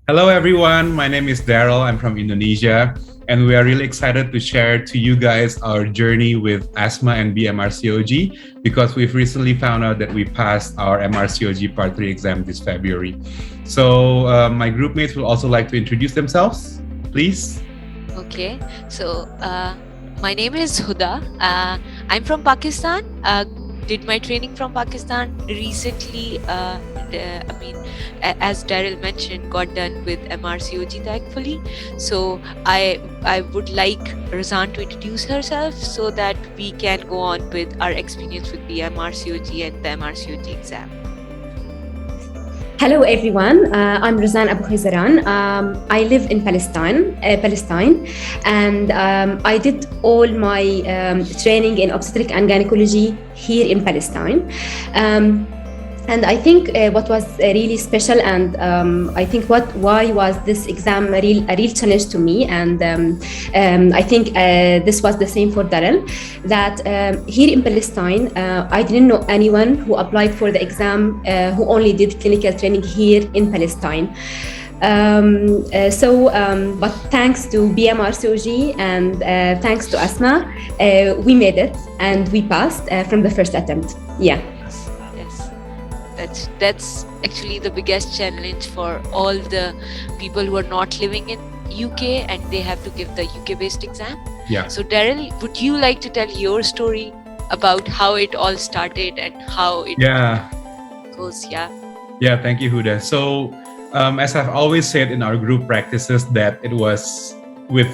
Hello, everyone. My name is Daryl. I'm from Indonesia, and we are really excited to share to you guys our journey with asthma and BMRCOG because we've recently found out that we passed our MRCOG Part 3 exam this February. So, my group mates will also like to introduce themselves, please. Okay, so my name is Huda. I'm from Pakistan. Did my training from Pakistan recently. As Daryl mentioned, got done with MRCOG thankfully. So I would like Razan to introduce herself so that we can go on with our experience with the MRCOG and the MRCOG exam. Hello everyone, I'm Razan Abu Khayzaran. I live in Palestine, and I did all my training in obstetric and gynecology here in Palestine. And I think what was really special, and I think why was this exam a real challenge to me, and I think this was the same for Daryl. That here in Palestine, I didn't know anyone who applied for the exam who only did clinical training here in Palestine. But thanks to BMRCOG and thanks to ASMA, we made it and we passed from the first attempt. Yeah. That's actually the biggest challenge for all the people who are not living in UK and they have to give the UK based exam. Yeah. So Daryl, would you like to tell your story about how it all started and how it goes? Yeah, thank you, Huda. So as I've always said in our group practices, that it was with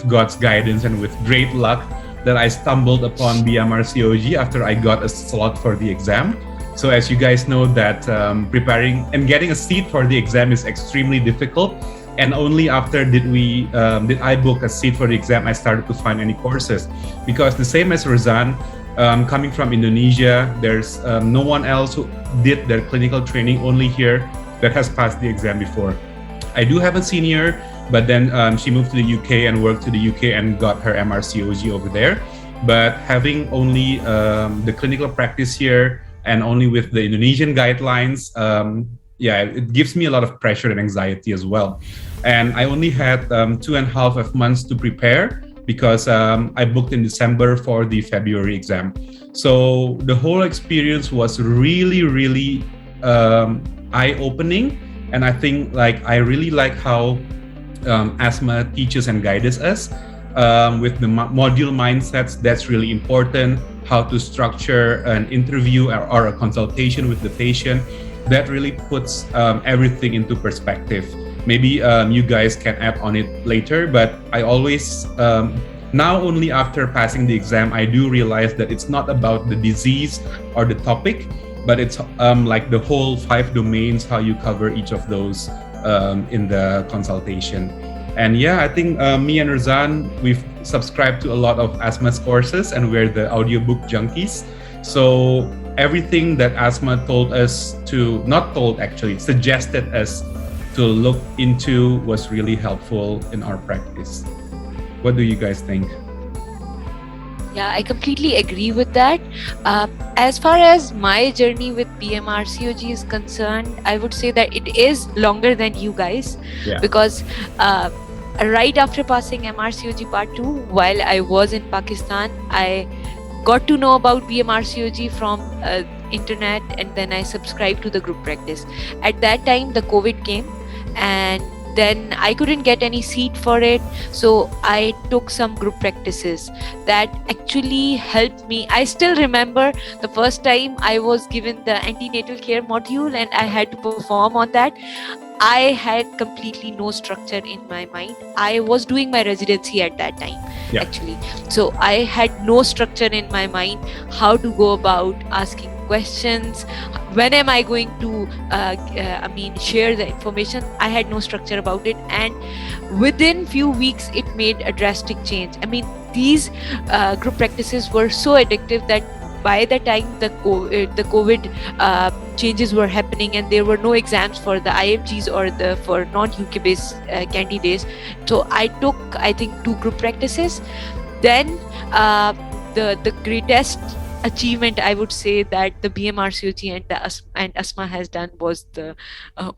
God's guidance and with great luck that I stumbled upon BMRCOG after I got a slot for the exam. So as you guys know that preparing and getting a seat for the exam is extremely difficult. And only after did I book a seat for the exam, I started to find any courses. Because the same as Razan, coming from Indonesia, there's no one else who did their clinical training only here that has passed the exam before. I do have a senior, but then she moved to the UK and worked to the UK and got her MRCOG over there. But having only the clinical practice here, and only with the Indonesian guidelines, it gives me a lot of pressure and anxiety as well. And I only had 2.5 months to prepare because I booked in December for the February exam. So the whole experience was really, really eye-opening. And I think I really like how asthma teaches and guides us with the module mindsets. That's really important. How to structure an interview or a consultation with the patient. That really puts everything into perspective. Maybe you guys can add on it later, but I always, now only after passing the exam, I do realize that it's not about the disease or the topic, but it's like the whole 5 domains, how you cover each of those in the consultation. And I think me and Razan, we've subscribed to a lot of asthma's courses and we're the audiobook junkies. So everything that asthma suggested us to look into was really helpful in our practice. What do you guys think? Yeah, I completely agree with that. As far as my journey with BMRCOG is concerned, I would say that it is longer than you guys because right after passing MRCOG Part 2, while I was in Pakistan, I got to know about BMRCOG from internet and then I subscribed to the group practice. At that time, the COVID came and then I couldn't get any seat for it. So I took some group practices that actually helped me. I still remember the first time I was given the antenatal care module and I had to perform on that. I had completely no structure in my mind. I was doing my residency at that time, actually. So I had no structure in my mind how to go about asking questions. When am I going to share the information? I had no structure about it. And within few weeks, it made a drastic change. I mean, these group practices were so addictive that by the time the COVID changes were happening and there were no exams for the IMGs or for non-UK based candidates. So I took, I think, 2 group practices. Then the greatest achievement I would say that the BMRCOG and Asma has done was the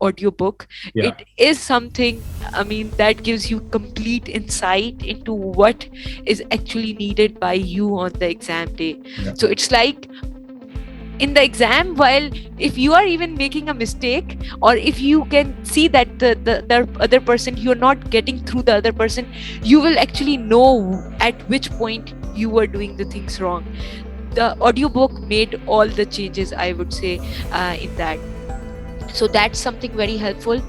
audiobook. Yeah. It is something, I mean, that gives you complete insight into what is actually needed by you on the exam day. Yeah. So it's like in the exam, while if you are even making a mistake, or if you can see that the other person, you're not getting through the other person, you will actually know at which point you were doing the things wrong. The audiobook made all the changes, I would say, in that. So that's something very helpful.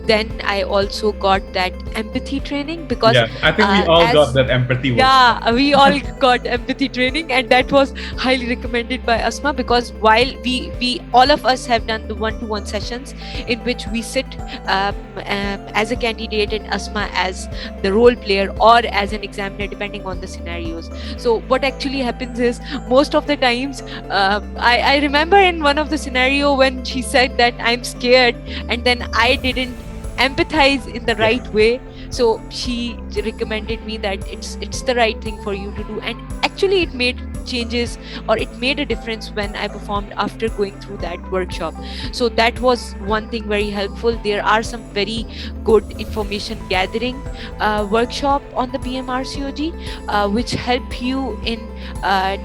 Then I also got that empathy training, because Yeah, I think we all got that empathy work. yeah, we all got empathy training, and that was highly recommended by Asma, because while we all of us have done the one-to-one sessions in which we sit as a candidate and Asma as the role player or as an examiner, depending on the scenarios. So what actually happens is, most of the times, I remember in one of the scenario when she said that I'm scared, and then I didn't empathize in the right way. So she recommended me that it's the right thing for you to do, and actually it made changes, or it made a difference when I performed after going through that workshop. So that was one thing very helpful. There are some very good information gathering workshop on the BMRCOG which help you in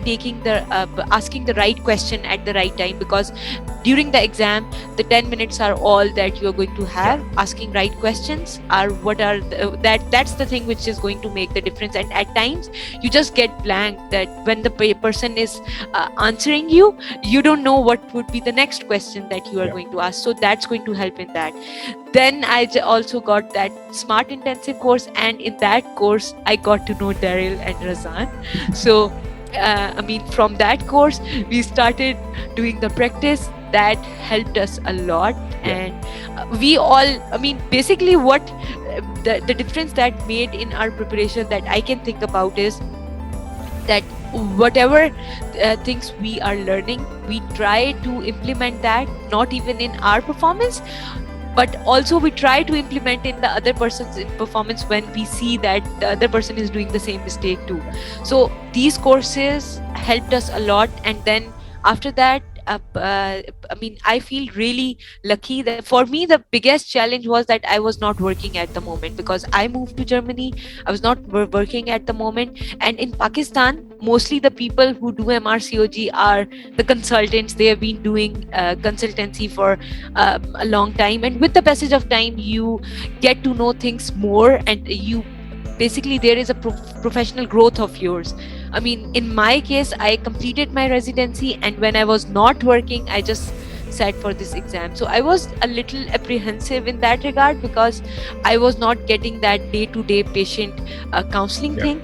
taking the asking the right question at the right time, because during the exam the 10 minutes are all that you're going to have. Asking right questions are what are that's the thing which is going to make the difference. And at times you just get blank, that when the person is answering you, you don't know what would be the next question that you are going to ask. So that's going to help in that. Then I also got that smart intensive course, and in that course I got to know Daryl and Razan. So I mean, from that course we started doing the practice. That helped us a lot. And we all, I mean, basically what the difference that made in our preparation that I can think about is that whatever things we are learning, we try to implement that, not even in our performance, but also we try to implement in the other person's performance when we see that the other person is doing the same mistake too. So these courses helped us a lot. And then after that, I mean, I feel really lucky that for me the biggest challenge was that I was not working at the moment, because I moved to Germany. I was not working at the moment, and in Pakistan mostly the people who do MRCOG are the consultants. They have been doing consultancy for a long time, and with the passage of time you get to know things more, and you basically there is a professional growth of yours. I mean, in my case, I completed my residency, and when I was not working, I just sat for this exam. So I was a little apprehensive in that regard, because I was not getting that day-to-day patient counseling thing.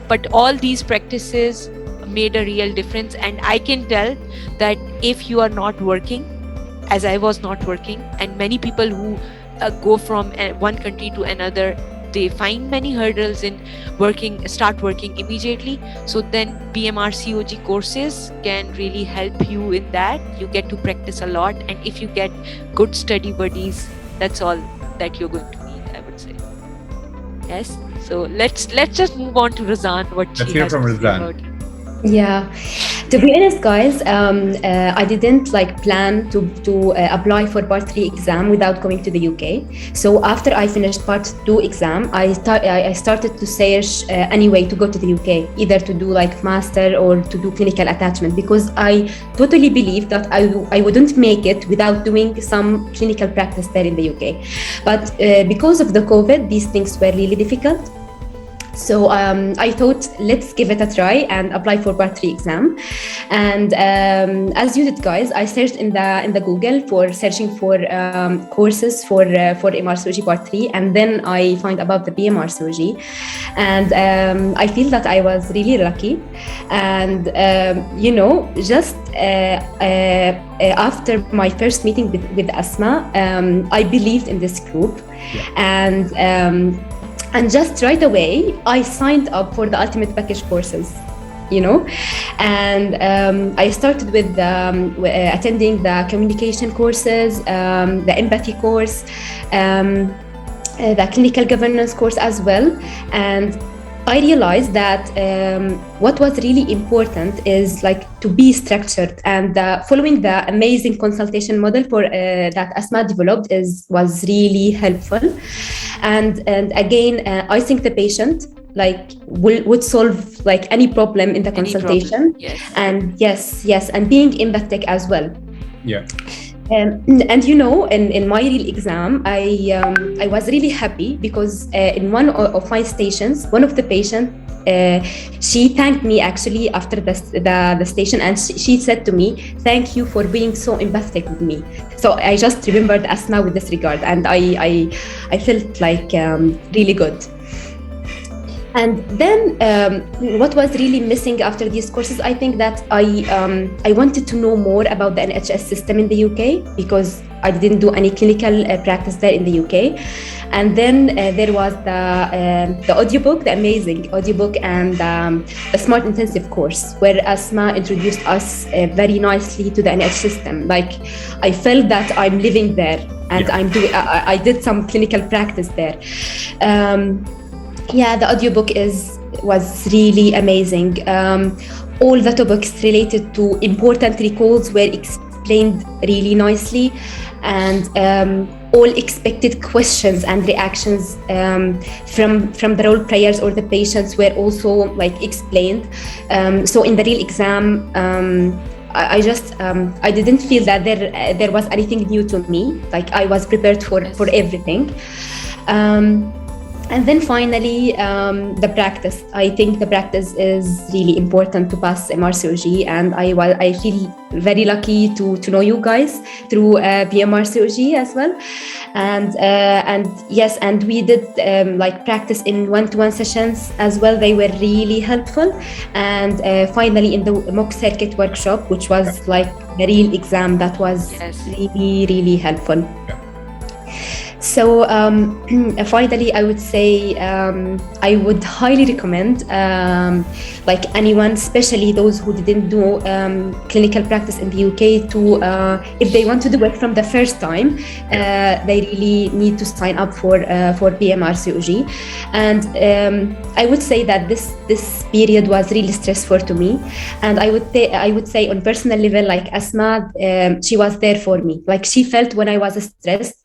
But all these practices made a real difference, and I can tell that if you are not working, as I was not working, and many people who go from one country to another, they find many hurdles in start working immediately. So then BMRCOG courses can really help you in that. You get to practice a lot, and if you get good study buddies, that's all that you're going to need, I would say. Yes. So let's just move on to Razan. Let's hear from Razan. Yeah, to be honest, guys, I didn't plan to apply for Part 3 exam without going to the UK. So after I finished Part 2 exam, I started to search anyway to go to the UK, either to do master or to do clinical attachment, because I totally believed that I wouldn't make it without doing some clinical practice there in the UK. But because of the COVID, these things were really difficult. So I thought, let's give it a try and apply for Part 3 exam. And as you did, guys, I searched in the Google for searching for courses for MRCOG Part 3, and then I find about the BMRCOG. And I feel that I was really lucky. And just after my first meeting with Asma, I believed in this group. And just right away, I signed up for the Ultimate Package courses, and I started with attending the communication courses, the empathy course, the clinical governance course as well. And I realized that what was really important is like to be structured, and following the amazing consultation model for that Asma developed was really helpful. And again, I think the patient like would solve like any problem in the consultation. Yes. And yes, and being empathic as well. Yeah. And you know, in my real exam, I was really happy because in one of my stations, one of the patients, she thanked me actually after the station, and she said to me, "Thank you for being so empathic with me." So I just remembered Asma with this regard, and I felt like really good. And then what was really missing after these courses, I think that I wanted to know more about the NHS system in the UK, because I didn't do any clinical practice there in the UK. And then there was the audiobook, the amazing audiobook, and the Smart Intensive course, where Asma introduced us very nicely to the NHS system. Like, I felt that I'm living there, and I did some clinical practice there. The audiobook was really amazing. All the topics related to important recalls were explained really nicely, and all expected questions and reactions from the role players or the patients were also like explained. So in the real exam, I didn't feel that there was anything new to me. Like, I was prepared for everything. And then finally, the practice. I think the practice is really important to pass MRCOG, and I feel very lucky to know you guys through PMRCOG as well. And yes, and we did like practice in one-to-one sessions as well. They were really helpful. And finally, in the mock circuit workshop, which was like the real exam, that was really, really helpful. Yeah. So finally, I would say I would highly recommend like anyone, especially those who didn't do clinical practice in the UK, to if they want to do it from the first time, they really need to sign up for PMRCOG. And I would say that this period was really stressful to me, and I would say on personal level, like Asma, she was there for me. Like, she felt when I was stressed,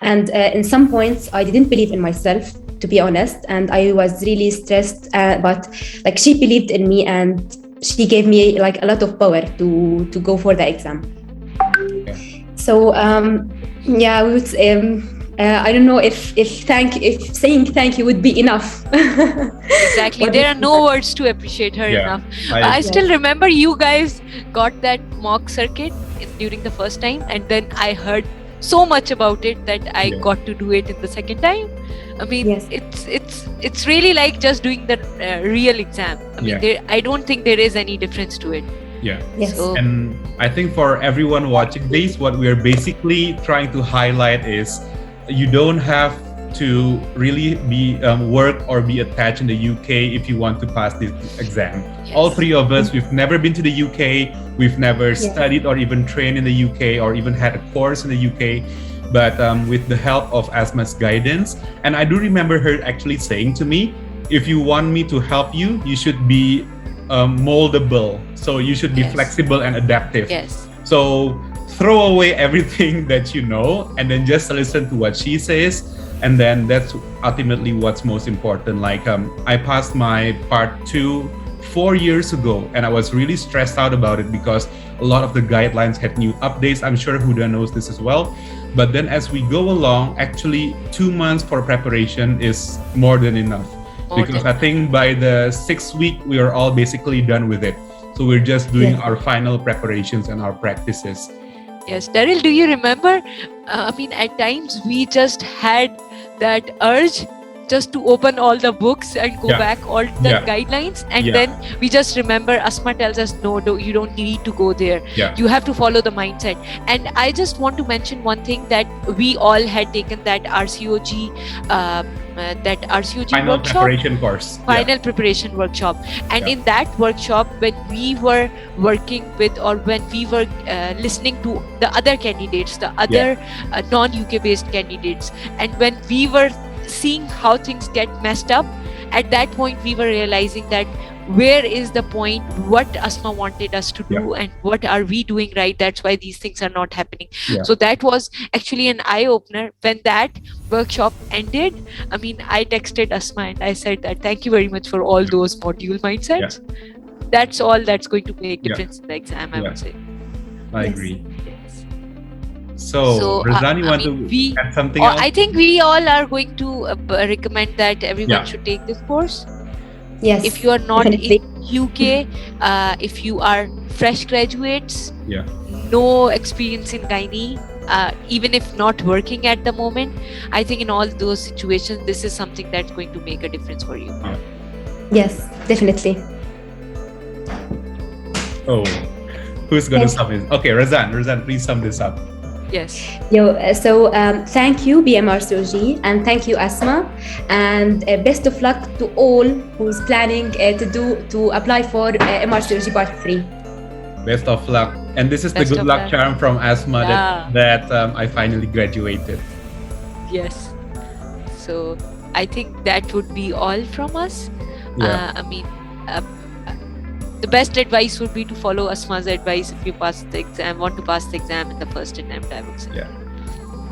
and in some points I didn't believe in myself, to be honest, and I was really stressed, but like, she believed in me, and she gave me like a lot of power to go for the exam. So we would I don't know if saying thank you would be enough. Exactly. There are no words to appreciate her enough. I still remember you guys got that mock circuit during the first time, and then I heard so much about it that I got to do it in the second time. I mean, it's really like just doing the real exam. I mean, I don't think there is any difference to it. Yeah. Yes. So, and I think for everyone watching this, what we are basically trying to highlight is you don't have to really be work or be attached in the UK if you want to pass this exam. Yes. All three of us, we've never been to the UK, we've never studied or even trained in the UK or even had a course in the UK, but with the help of Asma's guidance, and I do remember her actually saying to me, if you want me to help you, you should be moldable, so you should be flexible and adaptive. Yes. So throw away everything that you know and then just listen to what she says. And then that's ultimately what's most important. Like I passed my part 2 4 years ago, and I was really stressed out about it because a lot of the guidelines had new updates. I'm sure Huda knows this as well. But then as we go along, actually 2 months for preparation is more than enough. Because I think by the 6th week, we are all basically done with it. So we're just doing our final preparations and our practices. Yes, Daryl, do you remember? I mean, at times we just had that urge just to open all the books and go back all the guidelines, and then we just remember Asma tells us, no, you don't need to go there. You have to follow the mindset. And I just want to mention one thing, that we all had taken that RCOG final workshop, preparation course, final preparation workshop. And in that workshop, when we were working with, or when we were listening to the other candidates, the other non-UK based candidates, and when we were seeing how things get messed up, at that point we were realizing that where is the point, what Asma wanted us to do, and what are we doing right, that's why these things are not happening. So that was actually an eye-opener. When that workshop ended, I mean, I texted Asma and I said that thank you very much for all those module mindsets. That's all that's going to make difference in the exam, I would say. I agree. So Razan, you want to add something else? I think we all are going to recommend that everyone should take this course. Yes. If you are not in UK, if you are fresh graduates, no experience in gynae, even if not working at the moment, I think in all those situations, this is something that's going to make a difference for you. Yes, definitely. Oh, who's going to sum it? Okay, Razan, please sum this up. Yes. So thank you BMRCOG, and thank you Asma, and best of luck to all who's planning to apply for MRCOG Part 3. Best of luck, and this is the good luck charm from Asma that I finally graduated. Yes. So I think that would be all from us. I mean, the best advice would be to follow Asma's advice if you pass the exam, want to pass the exam in the first attempt, I would say.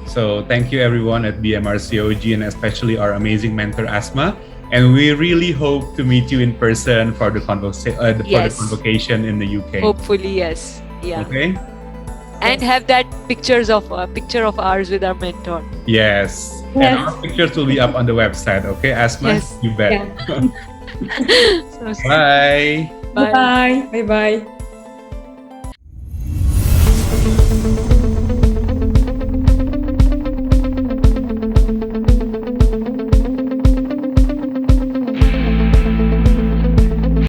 So thank you everyone at BMRCOG, and especially our amazing mentor Asma. And we really hope to meet you in person for the convocation in the UK. Hopefully, yes. Yeah. Okay. And have that picture of ours with our mentor. Yes. And our pictures will be up on the website. Okay, Asma? Yes. You bet. Bye. Bye. Bye. Bye.